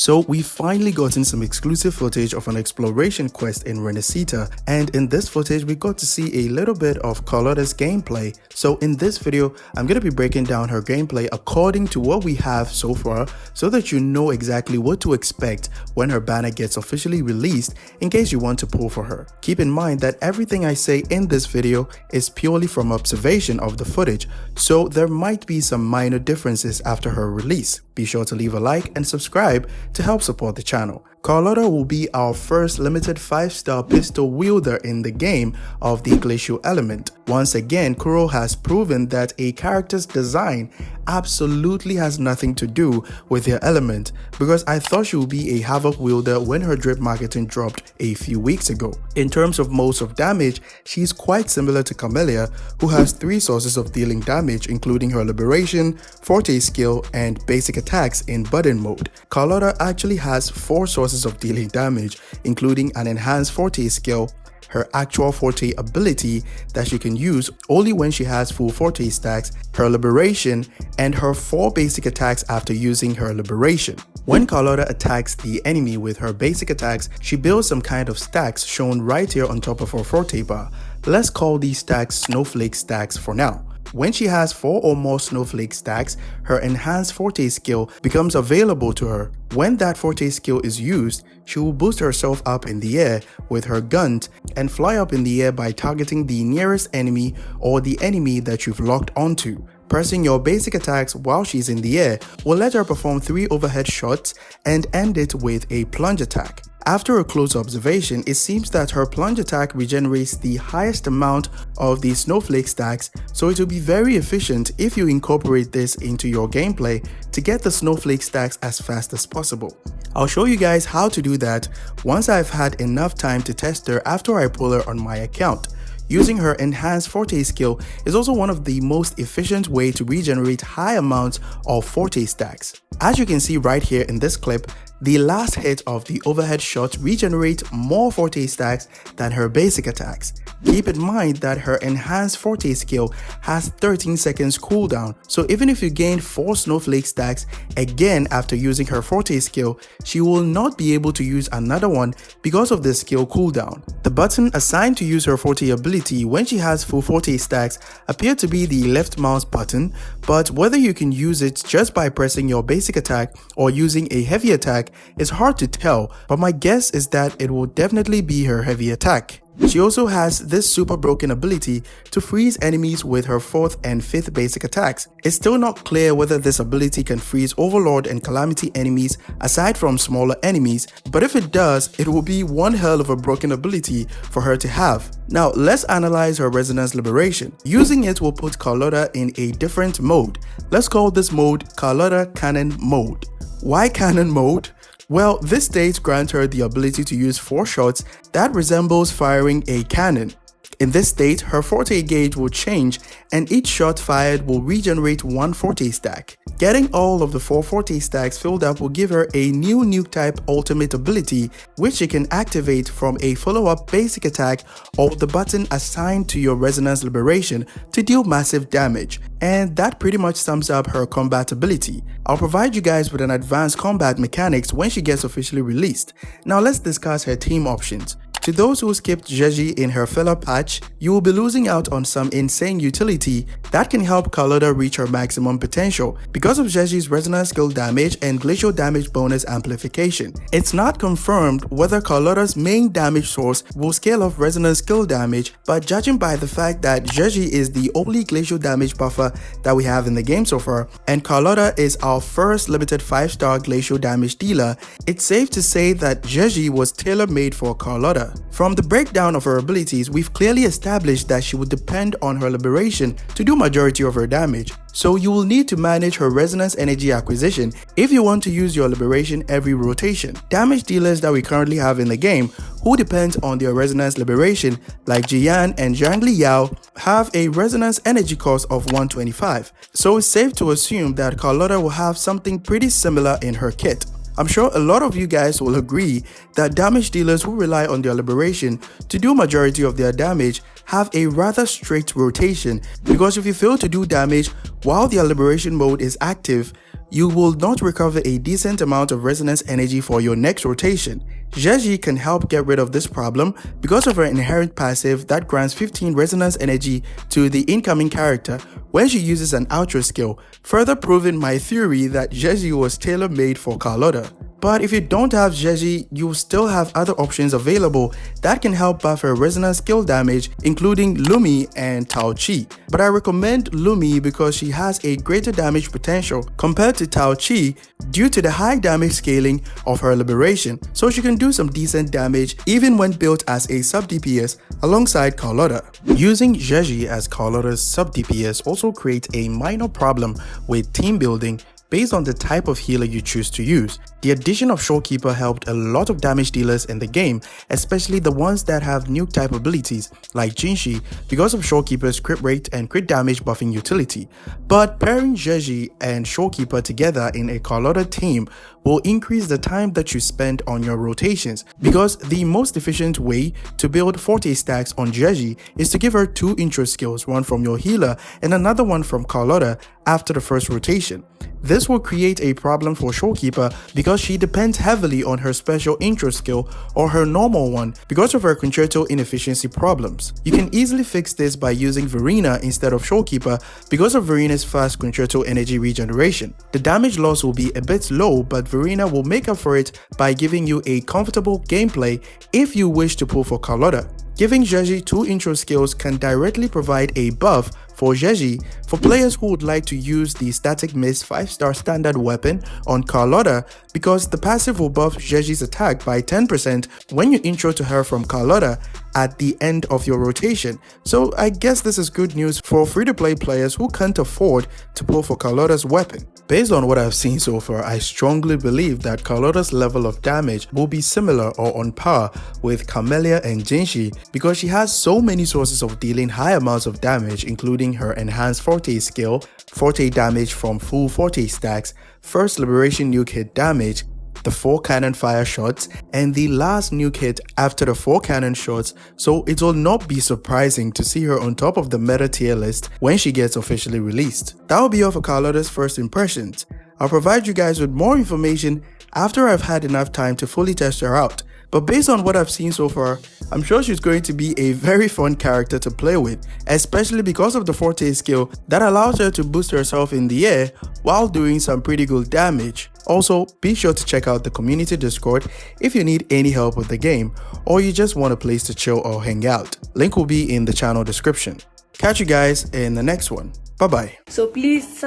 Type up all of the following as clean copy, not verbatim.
So we've finally gotten some exclusive footage of an exploration quest in Renacita, and in this footage we got to see a little bit of Carlotta's gameplay. So in this video I'm going to be breaking down her gameplay according to what we have so far, so that you know exactly what to expect when her banner gets officially released in case you want to pull for her. Keep in mind that everything I say in this video is purely from observation of the footage, so there might be some minor differences after her release. Be sure to leave a like and subscribe to help support the channel. Carlotta will be our first limited 5-star pistol wielder in the game of the glacial element. Once again, Kuro has proven that a character's design absolutely has nothing to do with their element, because I thought she would be a Havoc wielder when her drip marketing dropped a few weeks ago. In terms of modes of damage, she's quite similar to Camellia, who has 3 sources of dealing damage, including her Liberation, Forte skill, and basic attacks in button mode. Carlotta actually has 4 sources of dealing damage, including an enhanced Forte skill, her actual Forte ability that she can use only when she has full Forte stacks, her Liberation, and her 4 basic attacks after using her Liberation. When Carlotta attacks the enemy with her basic attacks, she builds some kind of stacks shown right here on top of her Forte bar. Let's call these stacks snowflake stacks for now. When she has 4 or more snowflake stacks, her enhanced Forte skill becomes available to her. When that Forte skill is used, she will boost herself up in the air with her guns and fly up in the air by targeting the nearest enemy or the enemy that you've locked onto. Pressing your basic attacks while she's in the air will let her perform 3 overhead shots and end it with a plunge attack. After a close observation, it seems that her plunge attack regenerates the highest amount of the snowflake stacks, so it will be very efficient if you incorporate this into your gameplay to get the snowflake stacks as fast as possible. I'll show you guys how to do that once I've had enough time to test her after I pull her on my account. Using her enhanced Forte skill is also one of the most efficient way to regenerate high amounts of Forte stacks. As you can see right here in this clip, the last hit of the overhead shot regenerates more Forte stacks than her basic attacks. Keep in mind that her enhanced Forte skill has 13 seconds cooldown, so even if you gain 4 snowflake stacks again after using her Forte skill, she will not be able to use another one because of the skill cooldown. The button assigned to use her Forte ability when she has full Forte stacks appear to be the left mouse button, but whether you can use it just by pressing your basic attack or using a heavy attack is hard to tell, but my guess is that it will definitely be her heavy attack. She also has this super broken ability to freeze enemies with her 4th and 5th basic attacks. It's still not clear whether this ability can freeze Overlord and Calamity enemies aside from smaller enemies, but if it does, it will be one hell of a broken ability for her to have. Now let's analyze her Resonance Liberation. Using it will put Carlotta in a different mode. Let's call this mode Carlotta Cannon Mode. Why Cannon Mode? Well, this state grants her the ability to use 4 shots that resembles firing a cannon. In this state, her Forte gauge will change and each shot fired will regenerate 1 Forte stack. Getting all of the 4 Forte stacks filled up will give her a new nuke type ultimate ability, which she can activate from a follow-up basic attack or the button assigned to your Resonance Liberation to deal massive damage. And that pretty much sums up her combat ability. I'll provide you guys with an advanced combat mechanics when she gets officially released. Now let's discuss her team options. To those who skipped Jeji in her filler patch, you will be losing out on some insane utility that can help Carlotta reach her maximum potential because of Jeji's resonance skill damage and glacial damage bonus amplification. It's not confirmed whether Carlotta's main damage source will scale off resonance skill damage, but judging by the fact that Jeji is the only glacial damage buffer that we have in the game so far, and Carlotta is our first limited 5-star glacial damage dealer, it's safe to say that Jeji was tailor-made for Carlotta. From the breakdown of her abilities, we've clearly established that she would depend on her Liberation to do majority of her damage. So you will need to manage her resonance energy acquisition if you want to use your Liberation every rotation. Damage dealers that we currently have in the game who depend on their resonance Liberation, like Jiyan and Zhang Liao, have a resonance energy cost of 125. So it's safe to assume that Carlotta will have something pretty similar in her kit. I'm sure a lot of you guys will agree that damage dealers who rely on their Liberation to do majority of their damage have a rather strict rotation, because if you fail to do damage while their Liberation mode is active, you will not recover a decent amount of resonance energy for your next rotation. Zheji can help get rid of this problem because of her inherent passive that grants 15 resonance energy to the incoming character when she uses an outro skill, further proving my theory that Zheji was tailor-made for Carlotta. But if you don't have Zheji, you still have other options available that can help buff her resonance skill damage, including Lumi and Tao Chi. But I recommend Lumi because she has a greater damage potential compared to Tao Chi due to the high damage scaling of her liberation, so she can do some decent damage even when built as a sub DPS alongside Carlotta. Using Zheji as Carlotta's sub DPS also creates a minor problem with team building based on the type of healer you choose to use. The addition of Shorekeeper helped a lot of damage dealers in the game, especially the ones that have nuke type abilities like Jinshi because of Shorekeeper's crit rate and crit damage buffing utility. But pairing Zheji and Shorekeeper together in a Carlotta team will increase the time that you spend on your rotations, because the most efficient way to build Forte stacks on Zheji is to give her 2 intro skills, one from your healer and another one from Carlotta after the first rotation. This will create a problem for Shorekeeper because she depends heavily on her special intro skill or her normal one because of her concerto inefficiency problems. You can easily fix this by using Verena instead of Shorekeeper because of Verena's fast concerto energy regeneration. The damage loss will be a bit low, but Verena will make up for it by giving you a comfortable gameplay if you wish to pull for Carlotta. Giving Zheji 2 intro skills can directly provide a buff for Zheji for players who would like to use the Static Mist 5-star standard weapon on Carlotta, because the passive will buff Zheji's attack by 10% when you intro to her from Carlotta at the end of your rotation. So I guess this is good news for free-to-play players who can't afford to pull for Carlotta's weapon. Based on what I've seen so far, I strongly believe that Carlotta's level of damage will be similar or on par with Camellia and Jinshi because she has so many sources of dealing high amounts of damage, including her enhanced Forte skill, Forte damage from full Forte stacks, first liberation nuke hit damage, the 4 cannon fire shots, and the last nuke hit after the 4 cannon shots, so it will not be surprising to see her on top of the meta tier list when she gets officially released. That will be all for Carlotta's first impressions. I'll provide you guys with more information after I've had enough time to fully test her out. But based on what I've seen so far, I'm sure she's going to be a very fun character to play with, especially because of the Forte skill that allows her to boost herself in the air while doing some pretty good damage. Also, be sure to check out the community Discord if you need any help with the game or you just want a place to chill or hang out. Link will be in the channel description. Catch you guys in the next one. Bye bye. So please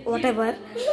whatever.